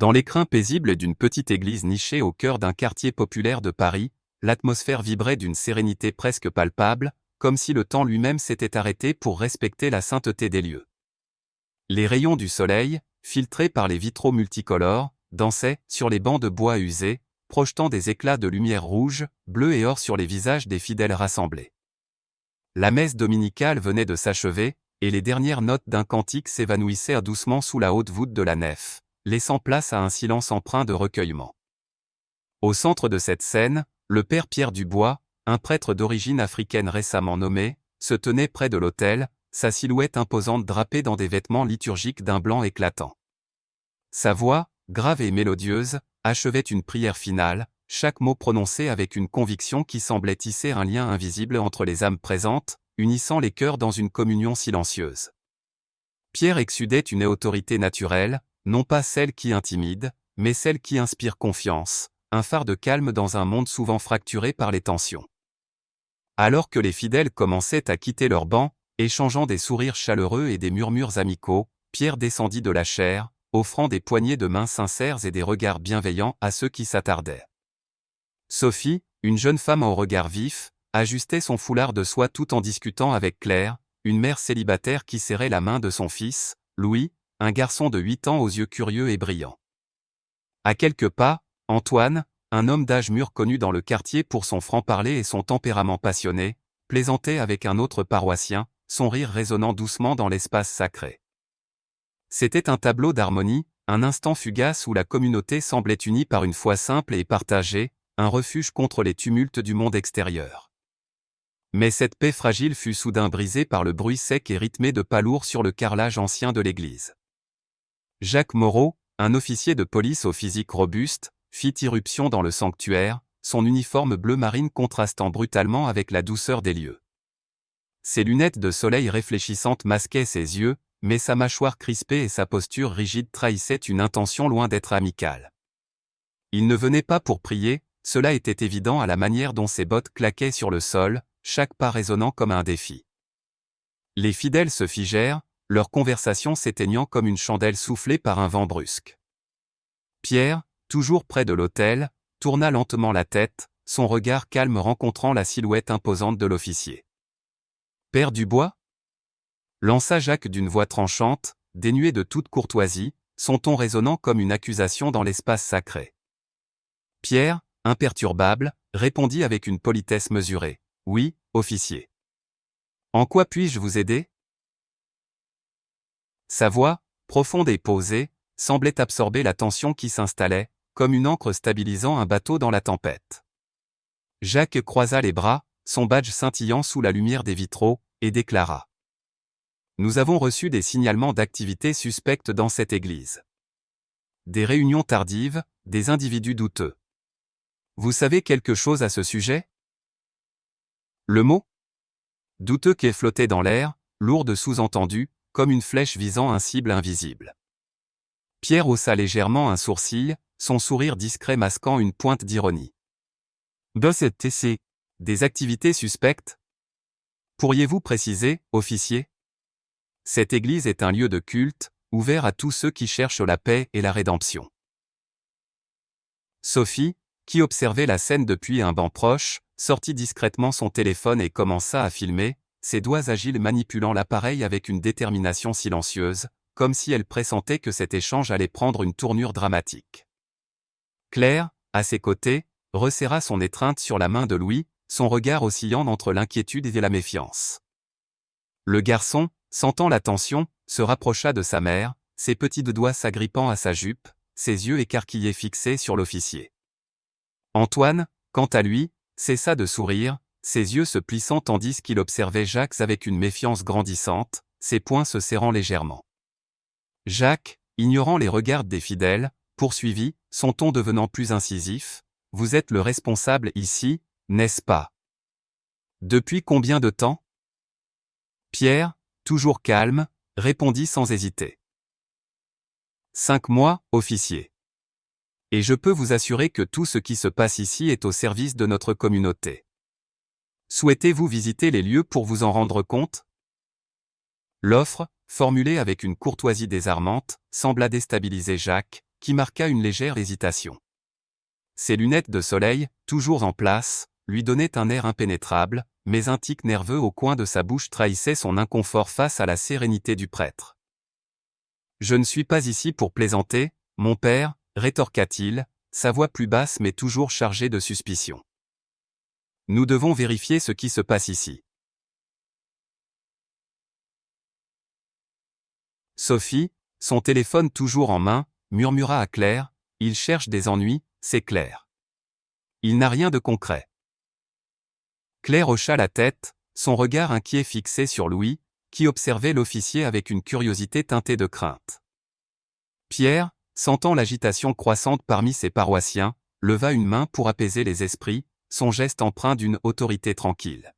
Dans l'écrin paisible d'une petite église nichée au cœur d'un quartier populaire de Paris, l'atmosphère vibrait d'une sérénité presque palpable, comme si le temps lui-même s'était arrêté pour respecter la sainteté des lieux. Les rayons du soleil, filtrés par les vitraux multicolores, dansaient sur les bancs de bois usés, projetant des éclats de lumière rouge, bleu et or sur les visages des fidèles rassemblés. La messe dominicale venait de s'achever, et les dernières notes d'un cantique s'évanouissaient doucement sous la haute voûte de la nef, laissant place à un silence empreint de recueillement. Au centre de cette scène, le père Pierre Dubois, un prêtre d'origine africaine récemment nommé, se tenait près de l'autel, sa silhouette imposante drapée dans des vêtements liturgiques d'un blanc éclatant. Sa voix, grave et mélodieuse, achevait une prière finale, chaque mot prononcé avec une conviction qui semblait tisser un lien invisible entre les âmes présentes, unissant les cœurs dans une communion silencieuse. Pierre exsudait une autorité naturelle, non pas celle qui intimide, mais celle qui inspire confiance, un phare de calme dans un monde souvent fracturé par les tensions. Alors que les fidèles commençaient à quitter leurs bancs, échangeant des sourires chaleureux et des murmures amicaux, Pierre descendit de la chaire, offrant des poignées de main sincères et des regards bienveillants à ceux qui s'attardaient. Sophie, une jeune femme au regard vif, ajustait son foulard de soie tout en discutant avec Claire, une mère célibataire qui serrait la main de son fils, Louis, un garçon de 8 ans aux yeux curieux et brillants. À quelques pas, Antoine, un homme d'âge mûr connu dans le quartier pour son franc-parler et son tempérament passionné, plaisantait avec un autre paroissien, son rire résonnant doucement dans l'espace sacré. C'était un tableau d'harmonie, un instant fugace où la communauté semblait unie par une foi simple et partagée, un refuge contre les tumultes du monde extérieur. Mais cette paix fragile fut soudain brisée par le bruit sec et rythmé de pas lourds sur le carrelage ancien de l'église. Jacques Moreau, un officier de police au physique robuste, fit irruption dans le sanctuaire, son uniforme bleu marine contrastant brutalement avec la douceur des lieux. Ses lunettes de soleil réfléchissantes masquaient ses yeux, mais sa mâchoire crispée et sa posture rigide trahissaient une intention loin d'être amicale. Il ne venait pas pour prier, cela était évident à la manière dont ses bottes claquaient sur le sol, chaque pas résonnant comme un défi. Les fidèles se figèrent, leur conversation s'éteignant comme une chandelle soufflée par un vent brusque. Pierre, toujours près de l'autel, tourna lentement la tête, son regard calme rencontrant la silhouette imposante de l'officier. « Père Dubois » lança Jacques d'une voix tranchante, dénuée de toute courtoisie, son ton résonnant comme une accusation dans l'espace sacré. Pierre, imperturbable, répondit avec une politesse mesurée. « Oui, officier. En quoi puis-je vous aider ?» Sa voix, profonde et posée, semblait absorber la tension qui s'installait, comme une ancre stabilisant un bateau dans la tempête. Jacques croisa les bras, son badge scintillant sous la lumière des vitraux, et déclara. « Nous avons reçu des signalements d'activités suspectes dans cette église. Des réunions tardives, des individus douteux. Vous savez quelque chose à ce sujet ?» Le mot douteux qui flottait dans l'air, lourd de sous-entendus, comme une flèche visant un cible invisible. Pierre haussa légèrement un sourcil, son sourire discret masquant une pointe d'ironie. « Des activités suspectes ? Pourriez-vous préciser, officier ? Cette église est un lieu de culte, ouvert à tous ceux qui cherchent la paix et la rédemption. » Sophie, qui observait la scène depuis un banc proche, sortit discrètement son téléphone et commença à filmer, ses doigts agiles manipulant l'appareil avec une détermination silencieuse, comme si elle pressentait que cet échange allait prendre une tournure dramatique. Claire, à ses côtés, resserra son étreinte sur la main de Louis, son regard oscillant entre l'inquiétude et la méfiance. Le garçon, sentant la tension, se rapprocha de sa mère, ses petits doigts s'agrippant à sa jupe, ses yeux écarquillés fixés sur l'officier. Antoine, quant à lui, cessa de sourire, ses yeux se plissant tandis qu'il observait Jacques avec une méfiance grandissante, ses poings se serrant légèrement. Jacques, ignorant les regards des fidèles, poursuivit, son ton devenant plus incisif, « Vous êtes le responsable ici, n'est-ce pas ? Depuis combien de temps ?» Pierre, toujours calme, répondit sans hésiter. « 5 mois, officier. Et je peux vous assurer que tout ce qui se passe ici est au service de notre communauté. Souhaitez-vous visiter les lieux pour vous en rendre compte ?» L'offre, formulée avec une courtoisie désarmante, sembla déstabiliser Jacques, qui marqua une légère hésitation. Ses lunettes de soleil, toujours en place, lui donnaient un air impénétrable, mais un tic nerveux au coin de sa bouche trahissait son inconfort face à la sérénité du prêtre. « Je ne suis pas ici pour plaisanter, mon père, rétorqua-t-il, sa voix plus basse mais toujours chargée de suspicion. Nous devons vérifier ce qui se passe ici. Sophie, son téléphone toujours en main, murmura à Claire, « Il cherche des ennuis, c'est clair. Il n'a rien de concret. » Claire hocha la tête, son regard inquiet fixé sur Louis, qui observait l'officier avec une curiosité teintée de crainte. Pierre, sentant l'agitation croissante parmi ses paroissiens, leva une main pour apaiser les esprits, son geste empreint d'une autorité tranquille.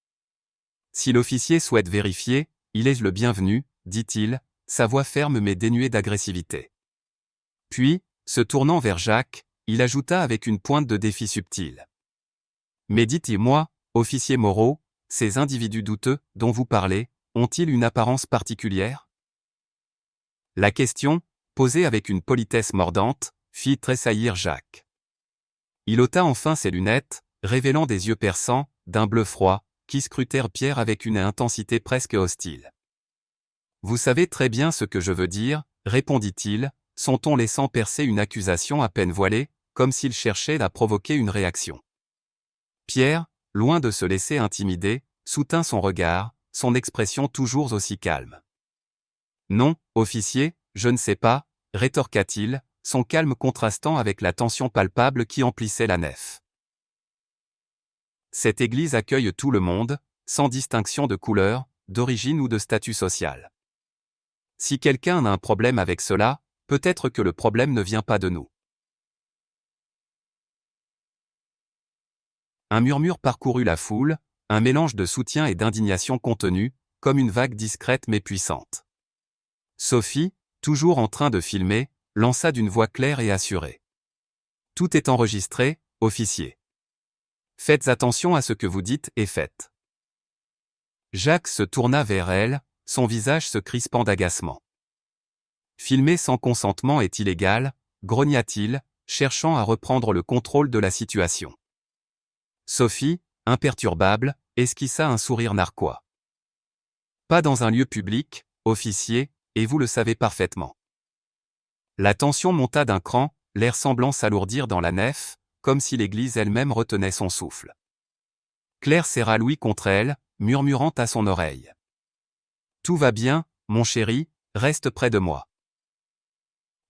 « Si l'officier souhaite vérifier, il est le bienvenu, dit-il, sa voix ferme mais dénuée d'agressivité. Puis, se tournant vers Jacques, il ajouta avec une pointe de défi subtil. « Mais dites-moi, officier Moreau, ces individus douteux, dont vous parlez, ont-ils une apparence particulière ?» La question, posée avec une politesse mordante, fit tressaillir Jacques. Il ôta enfin ses lunettes, révélant des yeux perçants, d'un bleu froid, qui scrutèrent Pierre avec une intensité presque hostile. « Vous savez très bien ce que je veux dire, répondit-il, son ton laissant percer une accusation à peine voilée, comme s'il cherchait à provoquer une réaction. Pierre, loin de se laisser intimider, soutint son regard, son expression toujours aussi calme. « Non, officier, je ne sais pas, rétorqua-t-il, son calme contrastant avec la tension palpable qui emplissait la nef. Cette église accueille tout le monde, sans distinction de couleur, d'origine ou de statut social. Si quelqu'un a un problème avec cela, peut-être que le problème ne vient pas de nous. » Un murmure parcourut la foule, un mélange de soutien et d'indignation contenue, comme une vague discrète mais puissante. Sophie, toujours en train de filmer, lança d'une voix claire et assurée. « Tout est enregistré, officier. Faites attention à ce que vous dites et faites. » Jacques se tourna vers elle, son visage se crispant d'agacement. « Filmer sans consentement est illégal, grogna-t-il, cherchant à reprendre le contrôle de la situation. Sophie, imperturbable, esquissa un sourire narquois. « Pas dans un lieu public, officier, et vous le savez parfaitement. » La tension monta d'un cran, l'air semblant s'alourdir dans la nef, comme si l'église elle-même retenait son souffle. Claire serra Louis contre elle, murmurant à son oreille. « Tout va bien, mon chéri, reste près de moi. »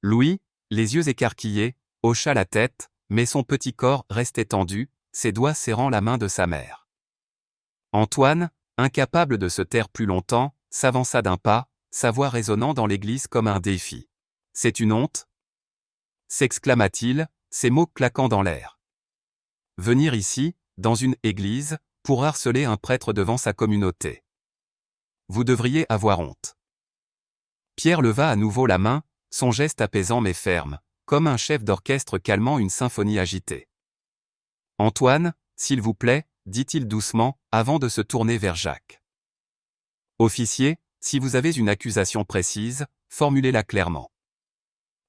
Louis, les yeux écarquillés, hocha la tête, mais son petit corps restait tendu, ses doigts serrant la main de sa mère. Antoine, incapable de se taire plus longtemps, s'avança d'un pas, sa voix résonnant dans l'église comme un défi. « C'est une honte » s'exclama-t-il, ses mots claquant dans l'air. « Venir ici, dans une église, pour harceler un prêtre devant sa communauté. Vous devriez avoir honte. » Pierre leva à nouveau la main, son geste apaisant mais ferme, comme un chef d'orchestre calmant une symphonie agitée. « Antoine, s'il vous plaît, dit-il doucement, avant de se tourner vers Jacques. Officier, si vous avez une accusation précise, formulez-la clairement.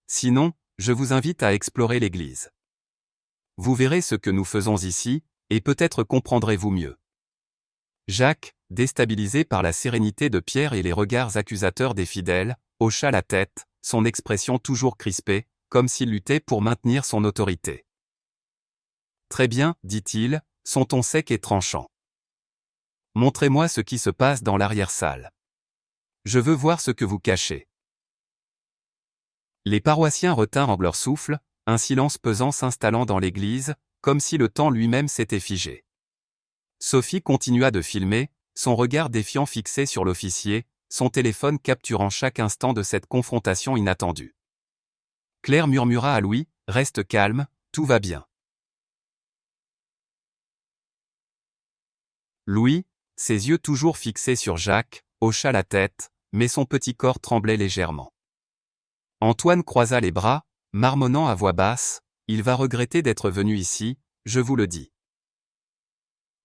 Sinon, je vous invite à explorer l'église. Vous verrez ce que nous faisons ici, et peut-être comprendrez-vous mieux. » Jacques, déstabilisé par la sérénité de Pierre et les regards accusateurs des fidèles, hocha la tête, son expression toujours crispée, comme s'il luttait pour maintenir son autorité. « Très bien, dit-il, son ton sec et tranchant. Montrez-moi ce qui se passe dans l'arrière-salle. Je veux voir ce que vous cachez. » Les paroissiens retinrent leur souffle, un silence pesant s'installant dans l'église, comme si le temps lui-même s'était figé. Sophie continua de filmer, son regard défiant fixé sur l'officier, son téléphone capturant chaque instant de cette confrontation inattendue. Claire murmura à Louis, « Reste calme, tout va bien. » Louis, ses yeux toujours fixés sur Jacques, hocha la tête, mais son petit corps tremblait légèrement. Antoine croisa les bras, marmonnant à voix basse, « Il va regretter d'être venu ici, je vous le dis. »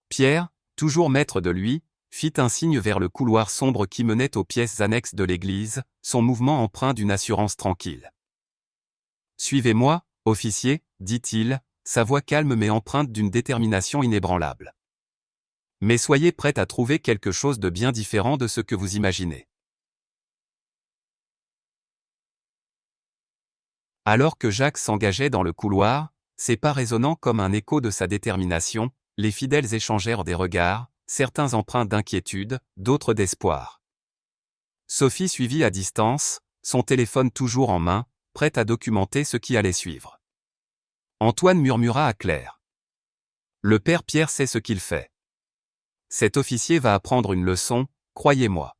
Pierre, toujours maître de lui, fit un signe vers le couloir sombre qui menait aux pièces annexes de l'église, son mouvement empreint d'une assurance tranquille. Suivez-moi, officier, dit-il, sa voix calme mais empreinte d'une détermination inébranlable. Mais soyez prêt à trouver quelque chose de bien différent de ce que vous imaginez. Alors que Jacques s'engageait dans le couloir, ses pas résonnant comme un écho de sa détermination, les fidèles échangèrent des regards, certains empreints d'inquiétude, d'autres d'espoir. Sophie suivit à distance, son téléphone toujours en main, prête à documenter ce qui allait suivre. Antoine murmura à Claire. Le père Pierre sait ce qu'il fait. Cet officier va apprendre une leçon, croyez-moi.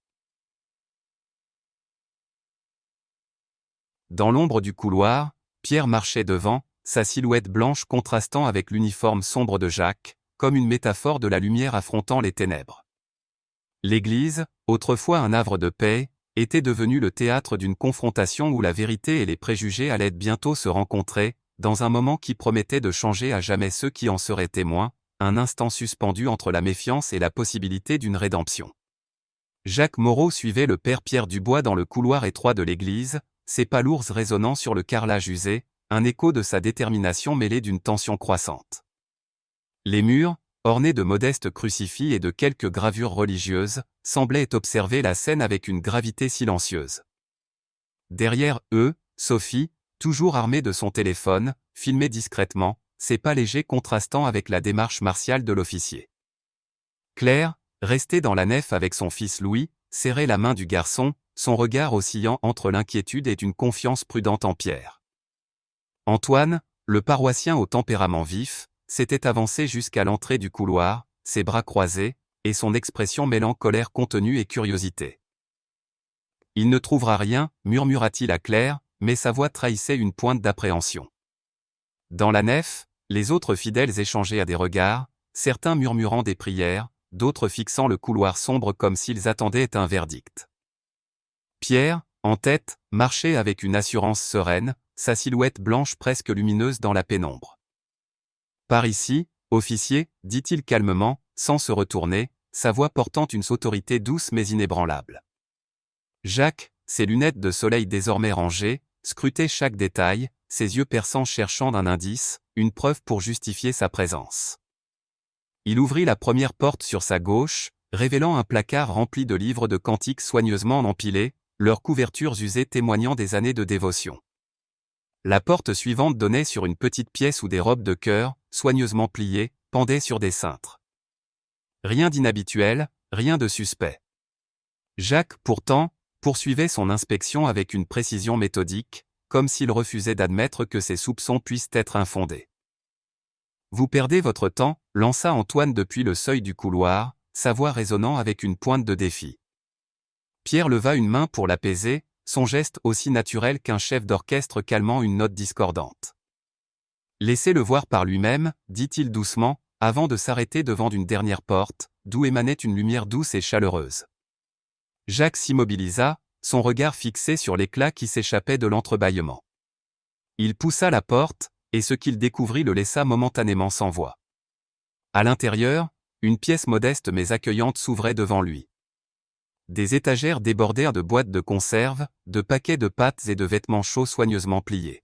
Dans l'ombre du couloir, Pierre marchait devant, sa silhouette blanche contrastant avec l'uniforme sombre de Jacques, comme une métaphore de la lumière affrontant les ténèbres. L'église, autrefois un havre de paix, était devenue le théâtre d'une confrontation où la vérité et les préjugés allaient bientôt se rencontrer, dans un moment qui promettait de changer à jamais ceux qui en seraient témoins, un instant suspendu entre la méfiance et la possibilité d'une rédemption. Jacques Moreau suivait le père Pierre Dubois dans le couloir étroit de l'église, ses pas lourds résonnant sur le carrelage usé, un écho de sa détermination mêlé d'une tension croissante. Les murs, ornés de modestes crucifix et de quelques gravures religieuses, semblaient observer la scène avec une gravité silencieuse. Derrière eux, Sophie, toujours armée de son téléphone, filmait discrètement, ses pas légers contrastant avec la démarche martiale de l'officier. Claire, restée dans la nef avec son fils Louis, serrait la main du garçon, son regard oscillant entre l'inquiétude et une confiance prudente en Pierre. Antoine, le paroissien au tempérament vif, s'était avancé jusqu'à l'entrée du couloir, ses bras croisés, et son expression mêlant colère contenue et curiosité. « Il ne trouvera rien, murmura-t-il à Claire, mais sa voix trahissait une pointe d'appréhension. Dans la nef, les autres fidèles échangeaient des regards, certains murmurant des prières, d'autres fixant le couloir sombre comme s'ils attendaient un verdict. Pierre, en tête, marchait avec une assurance sereine, sa silhouette blanche presque lumineuse dans la pénombre. « Par ici, officier, dit-il calmement, sans se retourner, sa voix portant une autorité douce mais inébranlable. Jacques, ses lunettes de soleil désormais rangées, scrutait chaque détail, ses yeux perçants cherchant un indice, une preuve pour justifier sa présence. Il ouvrit la première porte sur sa gauche, révélant un placard rempli de livres de cantiques soigneusement empilés, leurs couvertures usées témoignant des années de dévotion. La porte suivante donnait sur une petite pièce où des robes de chœur, soigneusement pliées, pendaient sur des cintres. Rien d'inhabituel, rien de suspect. Jacques, pourtant, poursuivait son inspection avec une précision méthodique, comme s'il refusait d'admettre que ses soupçons puissent être infondés. « Vous perdez votre temps », lança Antoine depuis le seuil du couloir, sa voix résonnant avec une pointe de défi. Pierre leva une main pour l'apaiser, son geste aussi naturel qu'un chef d'orchestre calmant une note discordante. « Laissez-le voir par lui-même, dit-il doucement, avant de s'arrêter devant une dernière porte, d'où émanait une lumière douce et chaleureuse. Jacques s'immobilisa, son regard fixé sur l'éclat qui s'échappait de l'entrebâillement. Il poussa la porte, et ce qu'il découvrit le laissa momentanément sans voix. À l'intérieur, une pièce modeste mais accueillante s'ouvrait devant lui. Des étagères débordèrent de boîtes de conserve, de paquets de pâtes et de vêtements chauds soigneusement pliés.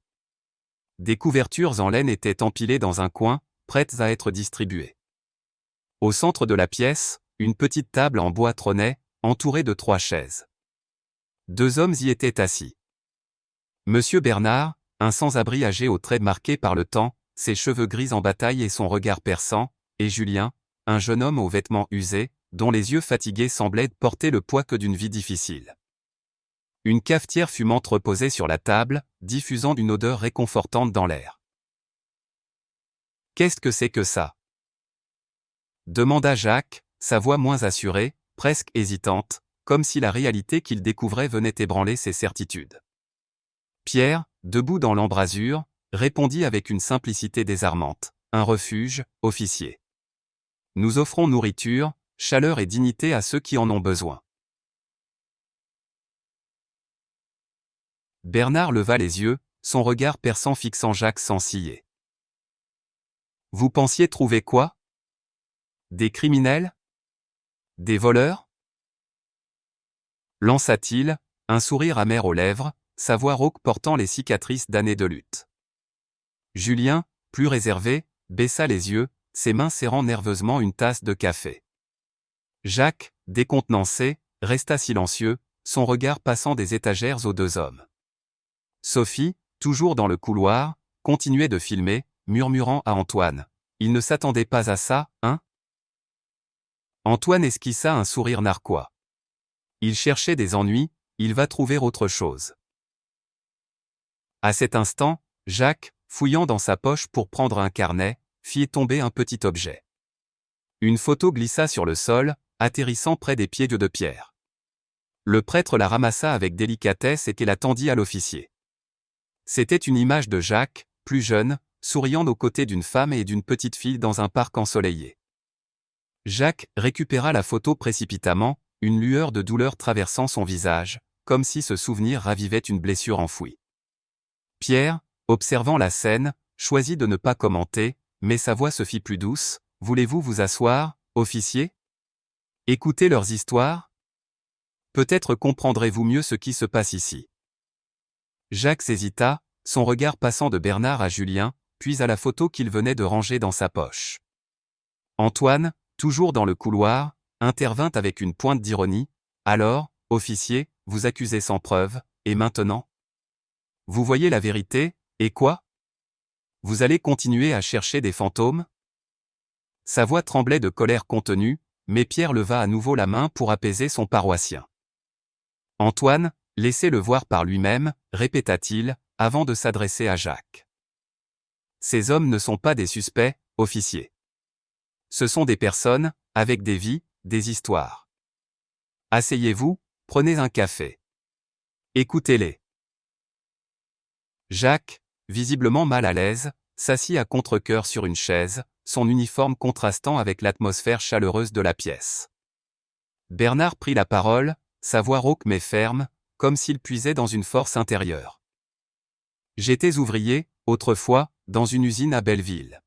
Des couvertures en laine étaient empilées dans un coin, prêtes à être distribuées. Au centre de la pièce, une petite table en bois trônait, entourée de 3 chaises. 2 hommes y étaient assis. Monsieur Bernard, un sans-abri âgé aux traits marqués par le temps, ses cheveux gris en bataille et son regard perçant, et Julien, un jeune homme aux vêtements usés, dont les yeux fatigués semblaient porter le poids que d'une vie difficile. Une cafetière fumante reposait sur la table, diffusant une odeur réconfortante dans l'air. « Qu'est-ce que c'est que ça ?» demanda Jacques, sa voix moins assurée, presque hésitante, comme si la réalité qu'il découvrait venait ébranler ses certitudes. Pierre, debout dans l'embrasure, répondit avec une simplicité désarmante. « Un refuge, officier. Nous offrons nourriture, chaleur et dignité à ceux qui en ont besoin. » Bernard leva les yeux, son regard perçant fixant Jacques sans ciller. « Vous pensiez trouver quoi ? Des criminels ? Des voleurs ? » lança-t-il, un sourire amer aux lèvres, sa voix rauque portant les cicatrices d'années de lutte. Julien, plus réservé, baissa les yeux, ses mains serrant nerveusement une tasse de café. Jacques, décontenancé, resta silencieux, son regard passant des étagères aux deux hommes. Sophie, toujours dans le couloir, continuait de filmer, murmurant à Antoine. Il ne s'attendait pas à ça, hein? Antoine esquissa un sourire narquois. Il cherchait des ennuis, il va trouver autre chose. À cet instant, Jacques, fouillant dans sa poche pour prendre un carnet, fit tomber un petit objet. Une photo glissa sur le sol, atterrissant près des pieds de Pierre. Le prêtre la ramassa avec délicatesse et la tendit à l'officier. C'était une image de Jacques, plus jeune, souriant aux côtés d'une femme et d'une petite fille dans un parc ensoleillé. Jacques récupéra la photo précipitamment, une lueur de douleur traversant son visage, comme si ce souvenir ravivait une blessure enfouie. Pierre, observant la scène, choisit de ne pas commenter, mais sa voix se fit plus douce. « Voulez-vous vous asseoir, officier? Écoutez leurs histoires? Peut-être comprendrez-vous mieux ce qui se passe ici. » Jacques hésita, son regard passant de Bernard à Julien, puis à la photo qu'il venait de ranger dans sa poche. Antoine, toujours dans le couloir, intervint avec une pointe d'ironie. « Alors, officier, vous accusez sans preuve, et maintenant? Vous voyez la vérité, et quoi? Vous allez continuer à chercher des fantômes? » Sa voix tremblait de colère contenue, mais Pierre leva à nouveau la main pour apaiser son paroissien. « Antoine, laissez-le voir par lui-même, répéta-t-il, avant de s'adresser à Jacques. Ces hommes ne sont pas des suspects, officier. Ce sont des personnes, avec des vies, des histoires. Asseyez-vous, prenez un café. Écoutez-les. » Jacques, visiblement mal à l'aise, s'assit à contre-cœur sur une chaise, son uniforme contrastant avec l'atmosphère chaleureuse de la pièce. Bernard prit la parole, sa voix rauque mais ferme, comme s'il puisait dans une force intérieure. « J'étais ouvrier, autrefois, dans une usine à Belleville.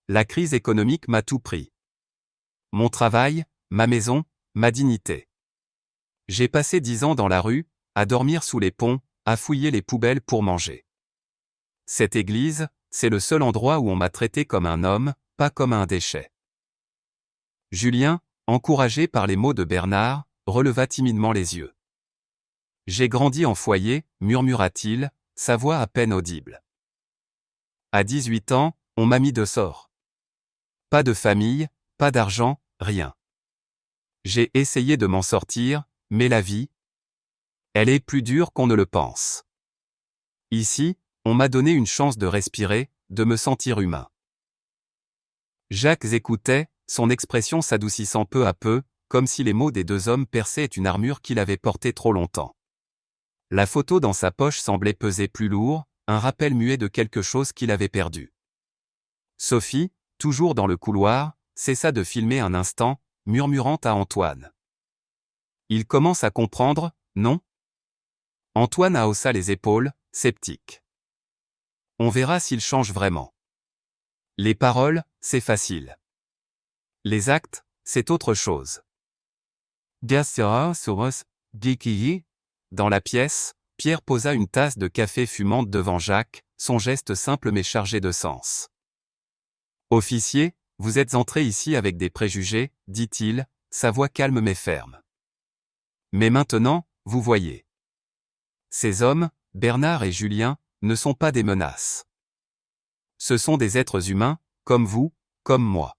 La crise économique m'a tout pris. Mon travail, ma maison, ma dignité. J'ai passé 10 ans dans la rue, à dormir sous les ponts, à fouiller les poubelles pour manger. Cette église, c'est le seul endroit où on m'a traité comme un homme, pas comme un déchet. » Julien, encouragé par les mots de Bernard, releva timidement les yeux. « J'ai grandi en foyer, murmura-t-il, sa voix à peine audible. À 18 ans, on m'a mis dehors. Pas de famille, pas d'argent, rien. J'ai essayé de m'en sortir, mais la vie, elle est plus dure qu'on ne le pense. Ici, on m'a donné une chance de respirer, de me sentir humain. » Jacques écoutait, son expression s'adoucissant peu à peu, comme si les mots des deux hommes perçaient une armure qu'il avait portée trop longtemps. La photo dans sa poche semblait peser plus lourd, un rappel muet de quelque chose qu'il avait perdu. Sophie, toujours dans le couloir, cessa de filmer un instant, murmurant à Antoine. « Il commence à comprendre, non? » Antoine haussa les épaules, sceptique. « On verra s'il change vraiment. Les paroles, c'est facile. Les actes, c'est autre chose. » Dans la pièce, Pierre posa une tasse de café fumante devant Jacques, son geste simple mais chargé de sens. « Officier, vous êtes entré ici avec des préjugés, dit-il, sa voix calme mais ferme. Mais maintenant, vous voyez. Ces hommes, Bernard et Julien, ne sont pas des menaces. Ce sont des êtres humains, comme vous, comme moi. »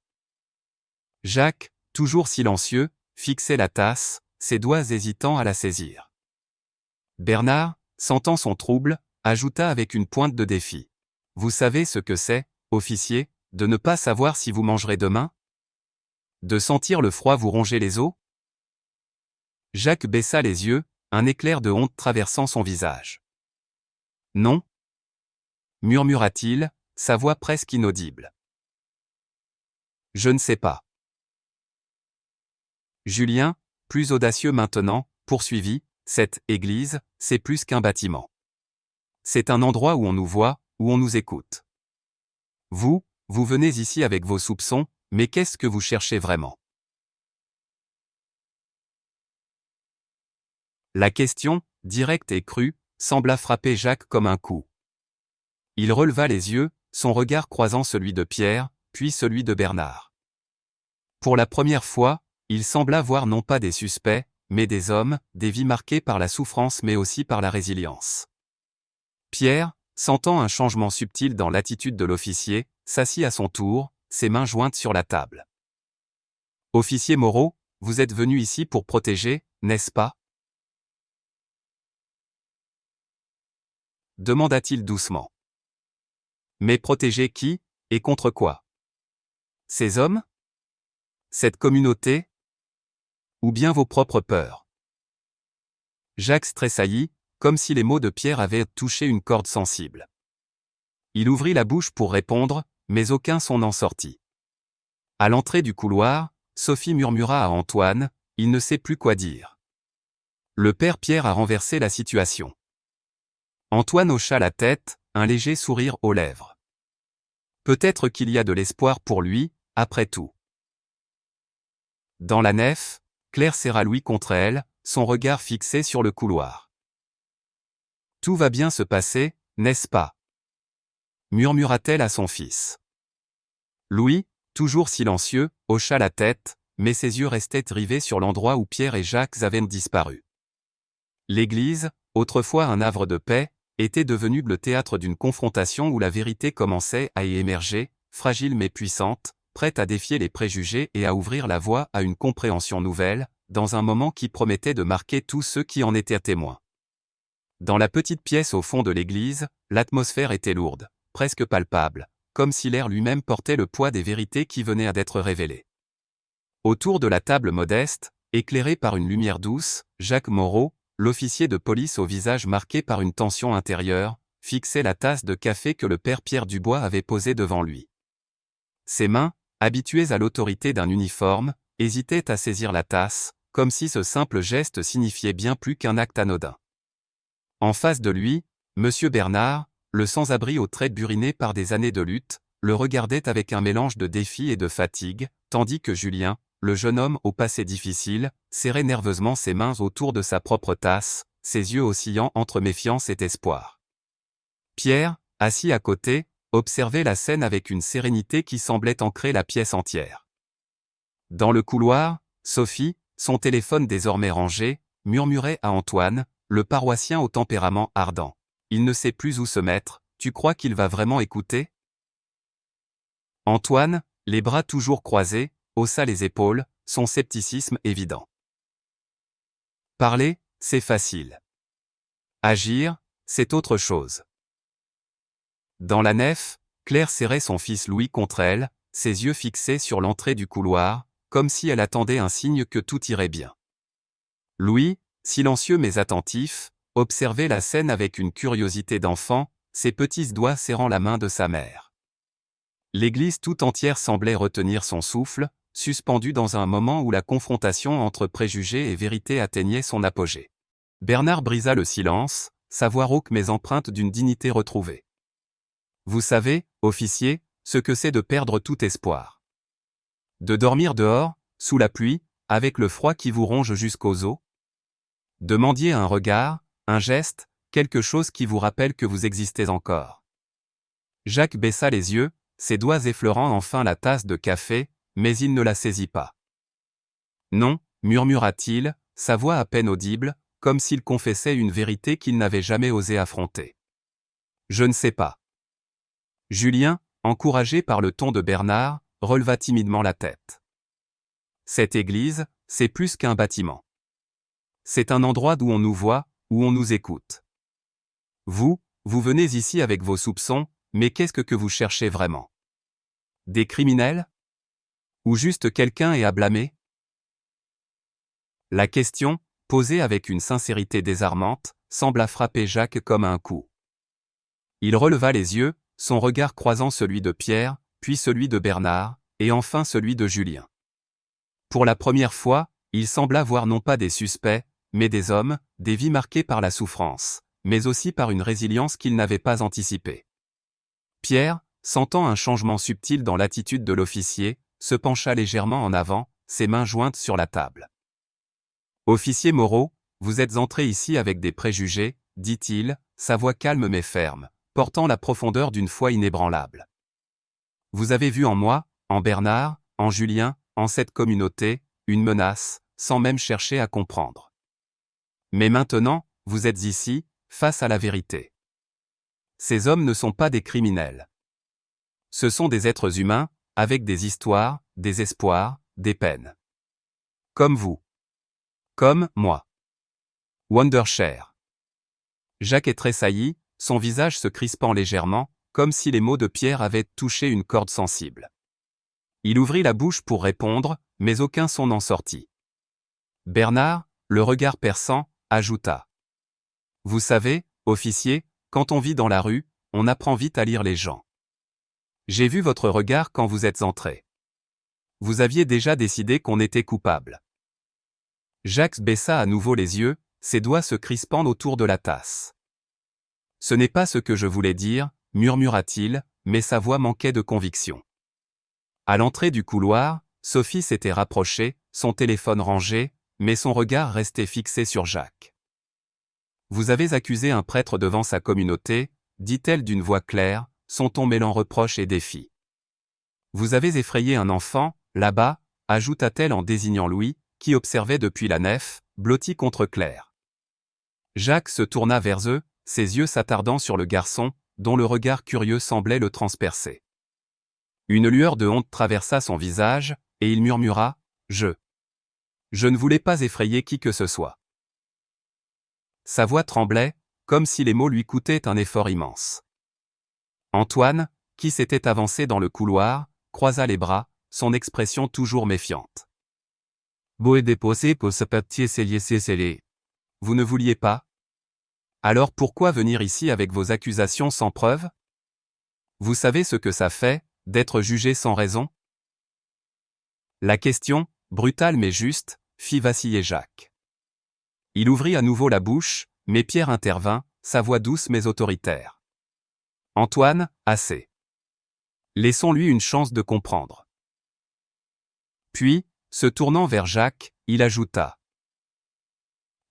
Jacques, toujours silencieux, fixait la tasse, ses doigts hésitants à la saisir. Bernard, sentant son trouble, ajouta avec une pointe de défi. « Vous savez ce que c'est, officier, de ne pas savoir si vous mangerez demain? De sentir le froid vous ronger les os? » Jacques baissa les yeux, un éclair de honte traversant son visage. « Non, » murmura-t-il, sa voix presque inaudible. « Je ne sais pas. » Julien, plus audacieux maintenant, poursuivit. « Cette église, c'est plus qu'un bâtiment. C'est un endroit où on nous voit, où on nous écoute. Vous venez ici avec vos soupçons, mais qu'est-ce que vous cherchez vraiment? » La question, directe et crue, sembla frapper Jacques comme un coup. Il releva les yeux, son regard croisant celui de Pierre, puis celui de Bernard. Pour la première fois, il sembla voir non pas des suspects, mais des hommes, des vies marquées par la souffrance mais aussi par la résilience. Pierre, sentant un changement subtil dans l'attitude de l'officier, s'assit à son tour, ses mains jointes sur la table. « Officier Moreau, vous êtes venu ici pour protéger, n'est-ce pas » demanda-t-il doucement. « Mais protéger qui, et contre quoi ? Ces hommes ? Cette communauté ? Ou bien vos propres peurs ?» Jacques tressaillit, comme si les mots de Pierre avaient touché une corde sensible. Il ouvrit la bouche pour répondre, mais aucun son n'en sortit. À l'entrée du couloir, Sophie murmura à Antoine, « Il ne sait plus quoi dire. » Le père Pierre a renversé la situation. Antoine hocha la tête, un léger sourire aux lèvres. Peut-être qu'il y a de l'espoir pour lui, après tout. Dans la nef, Claire serra Louis contre elle, son regard fixé sur le couloir. « Tout va bien se passer, n'est-ce pas » murmura-t-elle à son fils. Louis, toujours silencieux, hocha la tête, mais ses yeux restaient rivés sur l'endroit où Pierre et Jacques avaient disparu. L'église, autrefois un havre de paix, était devenue le théâtre d'une confrontation où la vérité commençait à y émerger, fragile mais puissante, prête à défier les préjugés et à ouvrir la voie à une compréhension nouvelle, dans un moment qui promettait de marquer tous ceux qui en étaient témoins. Dans la petite pièce au fond de l'église, l'atmosphère était lourde, presque palpable, comme si l'air lui-même portait le poids des vérités qui venaient d'être révélées. Autour de la table modeste, éclairée par une lumière douce, Jacques Moreau, l'officier de police au visage marqué par une tension intérieure, fixait la tasse de café que le père Pierre Dubois avait posée devant lui. Ses mains, habituées à l'autorité d'un uniforme, hésitaient à saisir la tasse, comme si ce simple geste signifiait bien plus qu'un acte anodin. En face de lui, M. Bernard, le sans-abri aux traits burinés par des années de lutte, le regardait avec un mélange de défi et de fatigue, tandis que Julien, le jeune homme au passé difficile, serrait nerveusement ses mains autour de sa propre tasse, ses yeux oscillant entre méfiance et espoir. Pierre, assis à côté, observait la scène avec une sérénité qui semblait ancrer la pièce entière. Dans le couloir, Sophie, son téléphone désormais rangé, murmurait à Antoine, le paroissien au tempérament ardent. « Il ne sait plus où se mettre, tu crois qu'il va vraiment écouter ?» Antoine, les bras toujours croisés, haussa les épaules, son scepticisme évident. Parler, c'est facile. Agir, c'est autre chose. Dans la nef, Claire serrait son fils Louis contre elle, ses yeux fixés sur l'entrée du couloir, comme si elle attendait un signe que tout irait bien. Louis, silencieux mais attentif, observait la scène avec une curiosité d'enfant, ses petits doigts serrant la main de sa mère. L'église tout entière semblait retenir son souffle, suspendue dans un moment où la confrontation entre préjugés et vérité atteignait son apogée. Bernard brisa le silence, sa voix rauque mais empreinte d'une dignité retrouvée. « Vous savez, officier, ce que c'est de perdre tout espoir. De dormir dehors, sous la pluie, avec le froid qui vous ronge jusqu'aux os. De mendier un regard, un geste, quelque chose qui vous rappelle que vous existez encore. » Jacques baissa les yeux, ses doigts effleurant enfin la tasse de café, mais il ne la saisit pas. « Non, » murmura-t-il, sa voix à peine audible, comme s'il confessait une vérité qu'il n'avait jamais osé affronter. « Je ne sais pas. » Julien, encouragé par le ton de Bernard, releva timidement la tête. « Cette église, c'est plus qu'un bâtiment. C'est un endroit d'où on nous voit, où on nous écoute. Vous venez ici avec vos soupçons, mais qu'est-ce que vous cherchez vraiment? Des criminels? Ou juste quelqu'un est à blâmer? » La question, posée avec une sincérité désarmante, sembla frapper Jacques comme un coup. Il releva les yeux, son regard croisant celui de Pierre, puis celui de Bernard, et enfin celui de Julien. Pour la première fois, il sembla voir non pas des suspects, mais des hommes, des vies marquées par la souffrance, mais aussi par une résilience qu'il n'avait pas anticipée. Pierre, sentant un changement subtil dans l'attitude de l'officier, se pencha légèrement en avant, ses mains jointes sur la table. « Officier Moreau, vous êtes entré ici avec des préjugés, dit-il, sa voix calme mais ferme, portant la profondeur d'une foi inébranlable. Vous avez vu en moi, en Bernard, en Julien, en cette communauté, une menace, sans même chercher à comprendre. Mais maintenant, vous êtes ici, face à la vérité. Ces hommes ne sont pas des criminels. Ce sont des êtres humains, avec des histoires, des espoirs, des peines. Comme vous. Comme moi. Wondershare. Jacques est tressailli, son visage se crispant légèrement, comme si les mots de Pierre avaient touché une corde sensible. Il ouvrit la bouche pour répondre, mais aucun son n'en sortit. Bernard, le regard perçant, ajouta. Vous savez, officier, quand on vit dans la rue, on apprend vite à lire les gens. J'ai vu votre regard quand vous êtes entré. Vous aviez déjà décidé qu'on était coupable. Jacques baissa à nouveau les yeux, ses doigts se crispant autour de la tasse. Ce n'est pas ce que je voulais dire, murmura-t-il, mais sa voix manquait de conviction. À l'entrée du couloir, Sophie s'était rapprochée, son téléphone rangé, mais son regard restait fixé sur Jacques. Vous avez accusé un prêtre devant sa communauté, dit-elle d'une voix claire, son ton mêlant reproche et défi. Vous avez effrayé un enfant, là-bas, ajouta-t-elle en désignant Louis, qui observait depuis la nef, blotti contre Claire. Jacques se tourna vers eux, ses yeux s'attardant sur le garçon, dont le regard curieux semblait le transpercer. Une lueur de honte traversa son visage, et il murmura « Je ne voulais pas effrayer qui que ce soit. » Sa voix tremblait, comme si les mots lui coûtaient un effort immense. Antoine, qui s'était avancé dans le couloir, croisa les bras, son expression toujours méfiante. Vous ne vouliez pas? Alors pourquoi venir ici avec vos accusations sans preuve? Vous savez ce que ça fait, d'être jugé sans raison? La question, brutale mais juste, fit vaciller Jacques. Il ouvrit à nouveau la bouche, mais Pierre intervint, sa voix douce mais autoritaire. Antoine, assez. Laissons-lui une chance de comprendre. Puis, se tournant vers Jacques, il ajouta.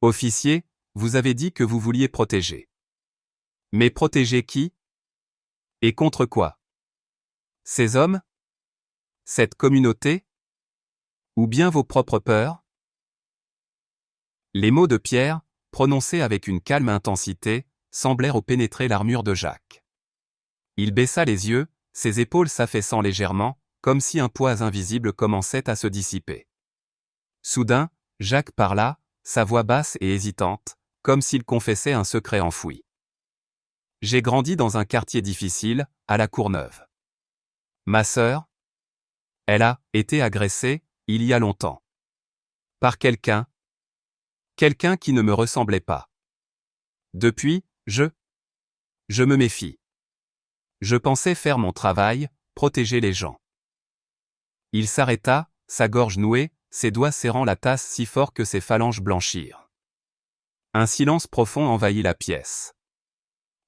Officier, vous avez dit que vous vouliez protéger. Mais protéger qui? Et contre quoi? Ces hommes? Cette communauté? Ou bien vos propres peurs? Les mots de Pierre, prononcés avec une calme intensité, semblèrent pénétrer l'armure de Jacques. Il baissa les yeux, ses épaules s'affaissant légèrement, comme si un poids invisible commençait à se dissiper. Soudain, Jacques parla, sa voix basse et hésitante, comme s'il confessait un secret enfoui. J'ai grandi dans un quartier difficile, à La Courneuve. Ma sœur? Elle a été agressée, il y a longtemps. Par quelqu'un? Quelqu'un qui ne me ressemblait pas. Depuis, je me méfie. Je pensais faire mon travail, protéger les gens. Il s'arrêta, sa gorge nouée, ses doigts serrant la tasse si fort que ses phalanges blanchirent. Un silence profond envahit la pièce.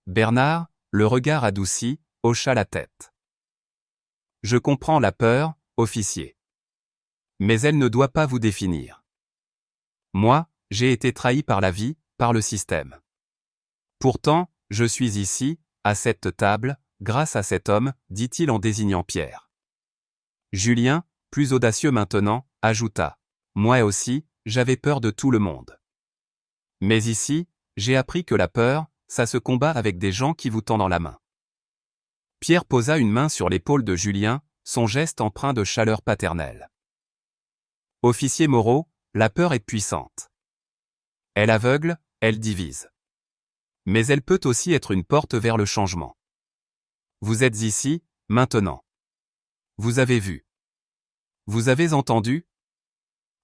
Bernard, le regard adouci, hocha la tête. Je comprends la peur, officier. Mais elle ne doit pas vous définir. Moi, j'ai été trahi par la vie, par le système. Pourtant, je suis ici, à cette table, grâce à cet homme, dit-il en désignant Pierre. Julien, plus audacieux maintenant, ajouta. Moi aussi, j'avais peur de tout le monde. Mais ici, j'ai appris que la peur, ça se combat avec des gens qui vous tendent la main. Pierre posa une main sur l'épaule de Julien, son geste empreint de chaleur paternelle. Officier Moreau, la peur est puissante. Elle aveugle, elle divise. Mais elle peut aussi être une porte vers le changement. Vous êtes ici, maintenant. Vous avez vu. Vous avez entendu?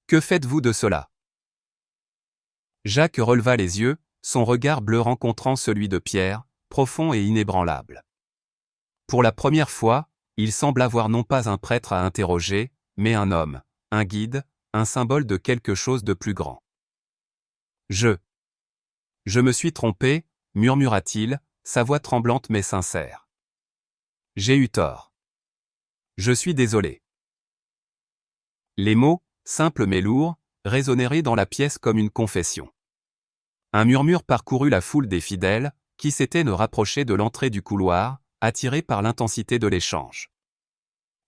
Que faites-vous de cela? Jacques releva les yeux, son regard bleu rencontrant celui de Pierre, profond et inébranlable. Pour la première fois, il sembla voir non pas un prêtre à interroger, mais un homme, un guide, un symbole de quelque chose de plus grand. Je me suis trompé, murmura-t-il, sa voix tremblante mais sincère. J'ai eu tort. Je suis désolé. Les mots, simples mais lourds, résonnèrent dans la pièce comme une confession. Un murmure parcourut la foule des fidèles, qui s'étaient ne rapprochés de l'entrée du couloir, attirés par l'intensité de l'échange.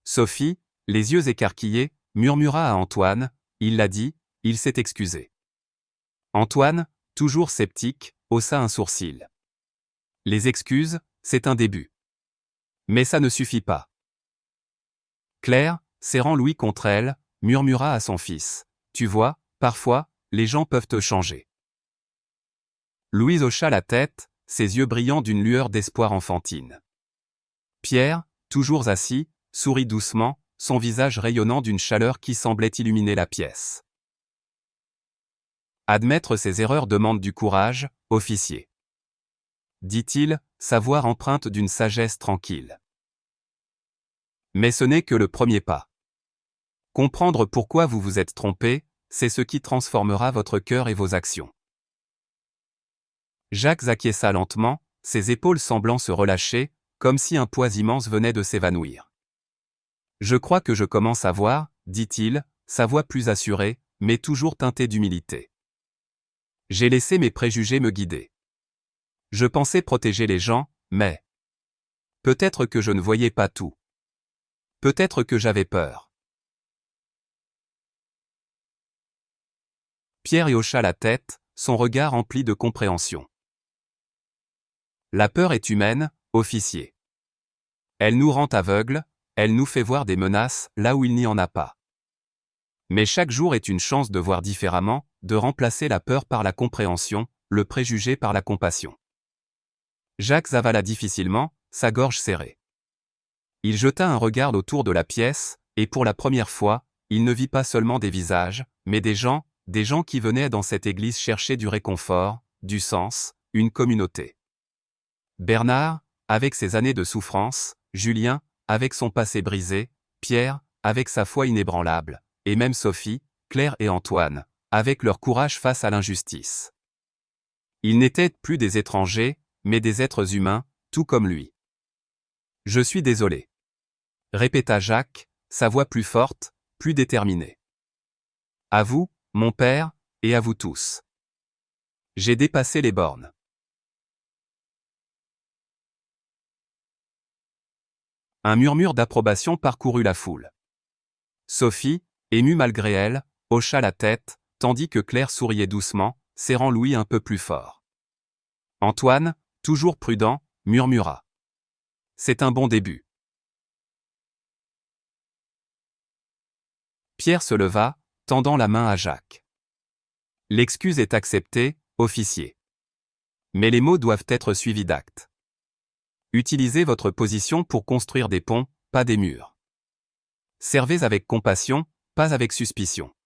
Sophie, les yeux écarquillés, murmura à Antoine, « Il l'a dit, il s'est excusé. » Antoine, toujours sceptique, haussa un sourcil. Les excuses, c'est un début. Mais ça ne suffit pas. Claire, serrant Louis contre elle, murmura à son fils, « Tu vois, parfois, les gens peuvent te changer. » Louis hocha la tête, ses yeux brillant d'une lueur d'espoir enfantine. Pierre, toujours assis, sourit doucement, son visage rayonnant d'une chaleur qui semblait illuminer la pièce. Admettre ses erreurs demande du courage, officier. Dit-il, sa voix empreinte d'une sagesse tranquille. Mais ce n'est que le premier pas. Comprendre pourquoi vous vous êtes trompé, c'est ce qui transformera votre cœur et vos actions. Jacques acquiesça lentement, ses épaules semblant se relâcher, comme si un poids immense venait de s'évanouir. « Je crois que je commence à voir, » dit-il, sa voix plus assurée, mais toujours teintée d'humilité. « J'ai laissé mes préjugés me guider. Je pensais protéger les gens, mais peut-être que je ne voyais pas tout. Peut-être que j'avais peur. » Pierre hocha la tête, son regard empli de compréhension. La peur est humaine, officier. Elle nous rend aveugles, elle nous fait voir des menaces là où il n'y en a pas. Mais chaque jour est une chance de voir différemment, de remplacer la peur par la compréhension, le préjugé par la compassion. Jacques avala difficilement, sa gorge serrée. Il jeta un regard autour de la pièce, et pour la première fois, il ne vit pas seulement des visages, mais des gens qui venaient dans cette église chercher du réconfort, du sens, une communauté. Bernard, avec ses années de souffrance, Julien, avec son passé brisé, Pierre, avec sa foi inébranlable, et même Sophie, Claire et Antoine, avec leur courage face à l'injustice. Ils n'étaient plus des étrangers, mais des êtres humains, tout comme lui. « Je suis désolé. » répéta Jacques, sa voix plus forte, plus déterminée. « À vous, mon père, et à vous tous. J'ai dépassé les bornes. » Un murmure d'approbation parcourut la foule. Sophie, émue malgré elle, hocha la tête, tandis que Claire souriait doucement, serrant Louis un peu plus fort. Antoine, toujours prudent, murmura. « C'est un bon début. » Pierre se leva, tendant la main à Jacques. « L'excuse est acceptée, officier. Mais les mots doivent être suivis d'actes. Utilisez votre position pour construire des ponts, pas des murs. Servez avec compassion, pas avec suspicion. »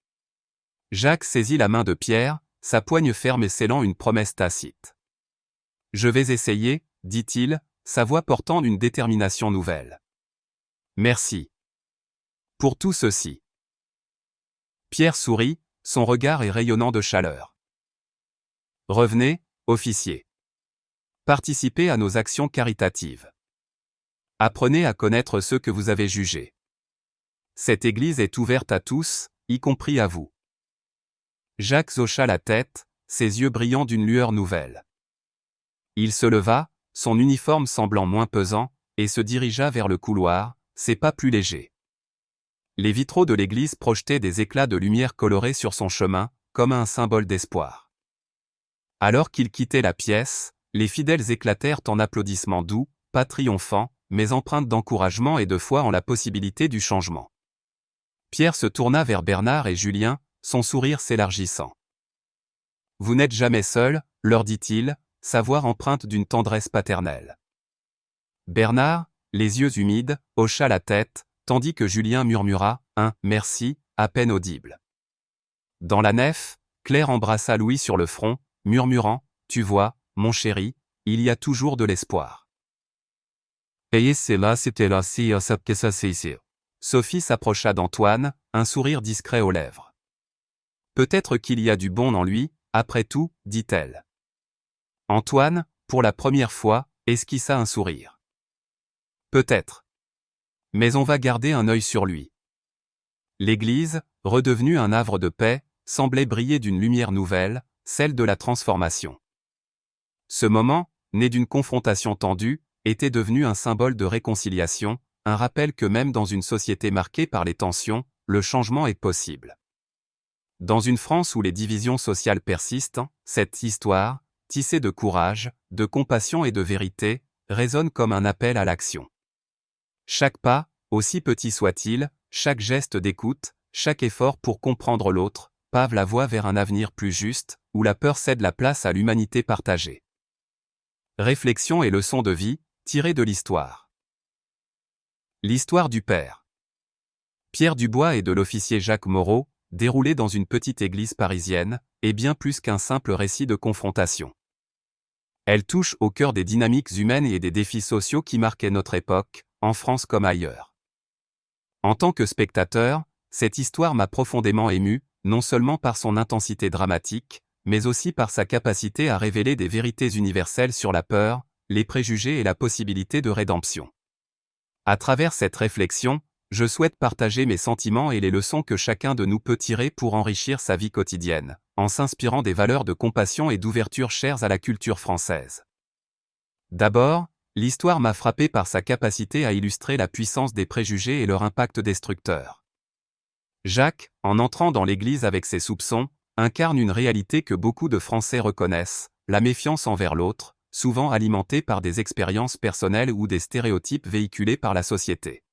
Jacques saisit la main de Pierre, sa poigne ferme et scellant une promesse tacite. « Je vais essayer, » dit-il, sa voix portant une détermination nouvelle. « Merci. Pour tout ceci. » Pierre sourit, son regard est rayonnant de chaleur. « Revenez, officier. Participez à nos actions caritatives. Apprenez à connaître ceux que vous avez jugés. Cette église est ouverte à tous, y compris à vous. » Jacques hocha la tête, ses yeux brillant d'une lueur nouvelle. Il se leva, son uniforme semblant moins pesant, et se dirigea vers le couloir, ses pas plus légers. Les vitraux de l'église projetaient des éclats de lumière colorés sur son chemin, comme un symbole d'espoir. Alors qu'il quittait la pièce, les fidèles éclatèrent en applaudissements doux, pas triomphants, mais empreintes d'encouragement et de foi en la possibilité du changement. Pierre se tourna vers Bernard et Julien, son sourire s'élargissant. « Vous n'êtes jamais seuls, » leur dit-il, sa voix empreinte d'une tendresse paternelle. Bernard, les yeux humides, hocha la tête, tandis que Julien murmura un « merci » à peine audible. Dans la nef, Claire embrassa Louis sur le front, murmurant « Tu vois, mon chéri, il y a toujours de l'espoir. » Sophie s'approcha d'Antoine, un sourire discret aux lèvres. « Peut-être qu'il y a du bon en lui, après tout, » dit-elle. Antoine, pour la première fois, esquissa un sourire. « Peut-être. Mais on va garder un œil sur lui. » L'église, redevenue un havre de paix, semblait briller d'une lumière nouvelle, celle de la transformation. Ce moment, né d'une confrontation tendue, était devenu un symbole de réconciliation, un rappel que même dans une société marquée par les tensions, le changement est possible. Dans une France où les divisions sociales persistent, cette histoire, tissée de courage, de compassion et de vérité, résonne comme un appel à l'action. Chaque pas, aussi petit soit-il, chaque geste d'écoute, chaque effort pour comprendre l'autre, pave la voie vers un avenir plus juste, où la peur cède la place à l'humanité partagée. Réflexions et leçons de vie, tirées de l'histoire. L'histoire du père Pierre Dubois et de l'officier Jacques Moreau, déroulée dans une petite église parisienne, est bien plus qu'un simple récit de confrontation. Elle touche au cœur des dynamiques humaines et des défis sociaux qui marquaient notre époque, en France comme ailleurs. En tant que spectateur, cette histoire m'a profondément ému, non seulement par son intensité dramatique, mais aussi par sa capacité à révéler des vérités universelles sur la peur, les préjugés et la possibilité de rédemption. À travers cette réflexion, je souhaite partager mes sentiments et les leçons que chacun de nous peut tirer pour enrichir sa vie quotidienne, en s'inspirant des valeurs de compassion et d'ouverture chères à la culture française. D'abord, l'histoire m'a frappé par sa capacité à illustrer la puissance des préjugés et leur impact destructeur. Jacques, en entrant dans l'église avec ses soupçons, incarne une réalité que beaucoup de Français reconnaissent, la méfiance envers l'autre, souvent alimentée par des expériences personnelles ou des stéréotypes véhiculés par la société.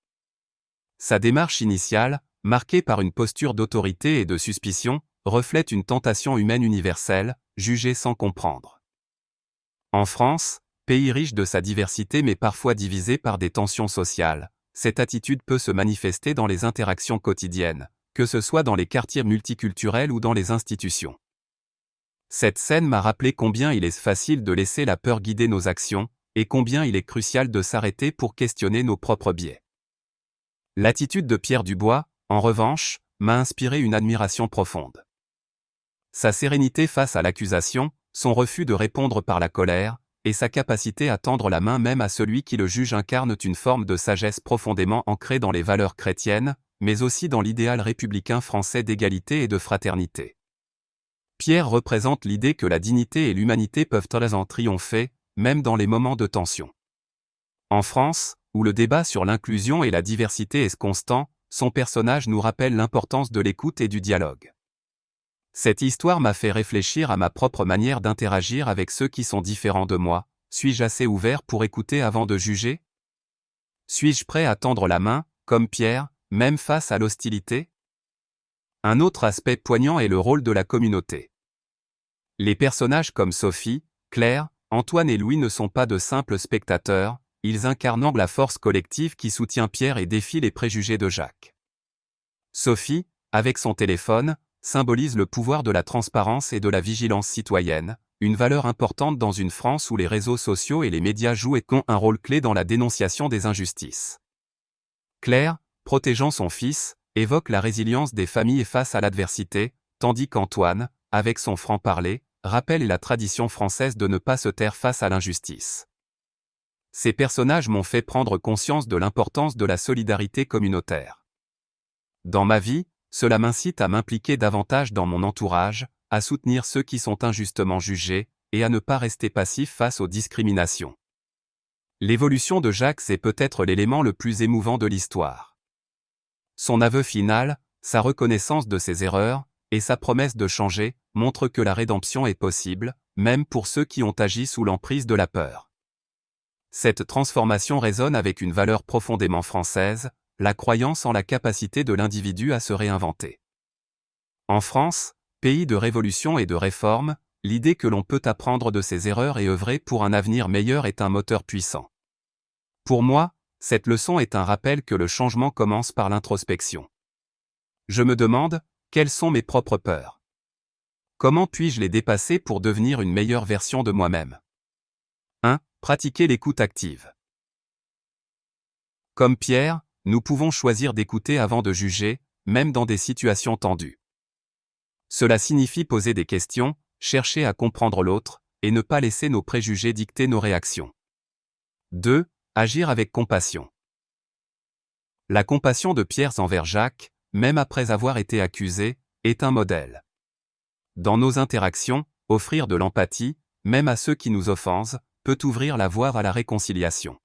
Sa démarche initiale, marquée par une posture d'autorité et de suspicion, reflète une tentation humaine universelle, juger sans comprendre. En France, pays riche de sa diversité mais parfois divisé par des tensions sociales, cette attitude peut se manifester dans les interactions quotidiennes, que ce soit dans les quartiers multiculturels ou dans les institutions. Cette scène m'a rappelé combien il est facile de laisser la peur guider nos actions, et combien il est crucial de s'arrêter pour questionner nos propres biais. L'attitude de Pierre Dubois, en revanche, m'a inspiré une admiration profonde. Sa sérénité face à l'accusation, son refus de répondre par la colère, et sa capacité à tendre la main même à celui qui le juge incarnent une forme de sagesse profondément ancrée dans les valeurs chrétiennes, mais aussi dans l'idéal républicain français d'égalité et de fraternité. Pierre représente l'idée que la dignité et l'humanité peuvent en triompher, même dans les moments de tension. En France, où le débat sur l'inclusion et la diversité est constant, son personnage nous rappelle l'importance de l'écoute et du dialogue. Cette histoire m'a fait réfléchir à ma propre manière d'interagir avec ceux qui sont différents de moi. Suis-je assez ouvert pour écouter avant de juger? Suis-je prêt à tendre la main, comme Pierre, même face à l'hostilité? Un autre aspect poignant est le rôle de la communauté. Les personnages comme Sophie, Claire, Antoine et Louis ne sont pas de simples spectateurs, ils incarnent la force collective qui soutient Pierre et défie les préjugés de Jacques. Sophie, avec son téléphone, symbolise le pouvoir de la transparence et de la vigilance citoyenne, une valeur importante dans une France où les réseaux sociaux et les médias jouent et ont un rôle clé dans la dénonciation des injustices. Claire, protégeant son fils, évoque la résilience des familles face à l'adversité, tandis qu'Antoine, avec son franc-parler, rappelle la tradition française de ne pas se taire face à l'injustice. Ces personnages m'ont fait prendre conscience de l'importance de la solidarité communautaire. Dans ma vie, cela m'incite à m'impliquer davantage dans mon entourage, à soutenir ceux qui sont injustement jugés, et à ne pas rester passif face aux discriminations. L'évolution de Jacques est peut-être l'élément le plus émouvant de l'histoire. Son aveu final, sa reconnaissance de ses erreurs, et sa promesse de changer, montrent que la rédemption est possible, même pour ceux qui ont agi sous l'emprise de la peur. Cette transformation résonne avec une valeur profondément française, la croyance en la capacité de l'individu à se réinventer. En France, pays de révolution et de réforme, l'idée que l'on peut apprendre de ses erreurs et œuvrer pour un avenir meilleur est un moteur puissant. Pour moi, cette leçon est un rappel que le changement commence par l'introspection. Je me demande, quelles sont mes propres peurs? Comment puis-je les dépasser pour devenir une meilleure version de moi-même? 1. Pratiquer l'écoute active. Comme Pierre, nous pouvons choisir d'écouter avant de juger, même dans des situations tendues. Cela signifie poser des questions, chercher à comprendre l'autre, et ne pas laisser nos préjugés dicter nos réactions. 2. Agir avec compassion. La compassion de Pierre envers Jacques, même après avoir été accusé, est un modèle. Dans nos interactions, offrir de l'empathie, même à ceux qui nous offensent, peut ouvrir la voie à la réconciliation.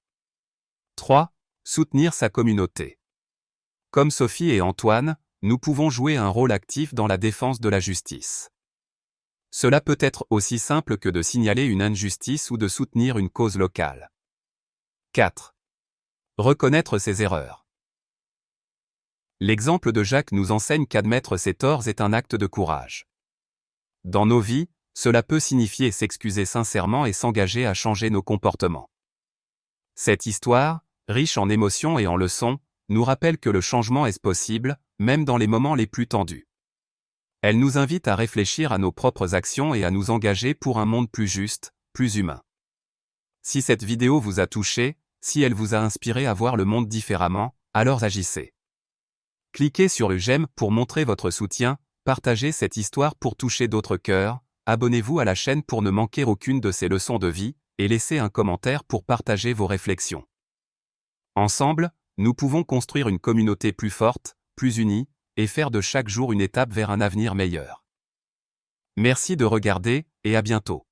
3. Soutenir sa communauté. Comme Sophie et Antoine, nous pouvons jouer un rôle actif dans la défense de la justice. Cela peut être aussi simple que de signaler une injustice ou de soutenir une cause locale. 4. Reconnaître ses erreurs. L'exemple de Jacques nous enseigne qu'admettre ses torts est un acte de courage. Dans nos vies, cela peut signifier s'excuser sincèrement et s'engager à changer nos comportements. Cette histoire, riche en émotions et en leçons, nous rappelle que le changement est possible, même dans les moments les plus tendus. Elle nous invite à réfléchir à nos propres actions et à nous engager pour un monde plus juste, plus humain. Si cette vidéo vous a touché, si elle vous a inspiré à voir le monde différemment, alors agissez. Cliquez sur le j'aime pour montrer votre soutien, partagez cette histoire pour toucher d'autres cœurs, abonnez-vous à la chaîne pour ne manquer aucune de ces leçons de vie, et laissez un commentaire pour partager vos réflexions. Ensemble, nous pouvons construire une communauté plus forte, plus unie, et faire de chaque jour une étape vers un avenir meilleur. Merci de regarder, et à bientôt.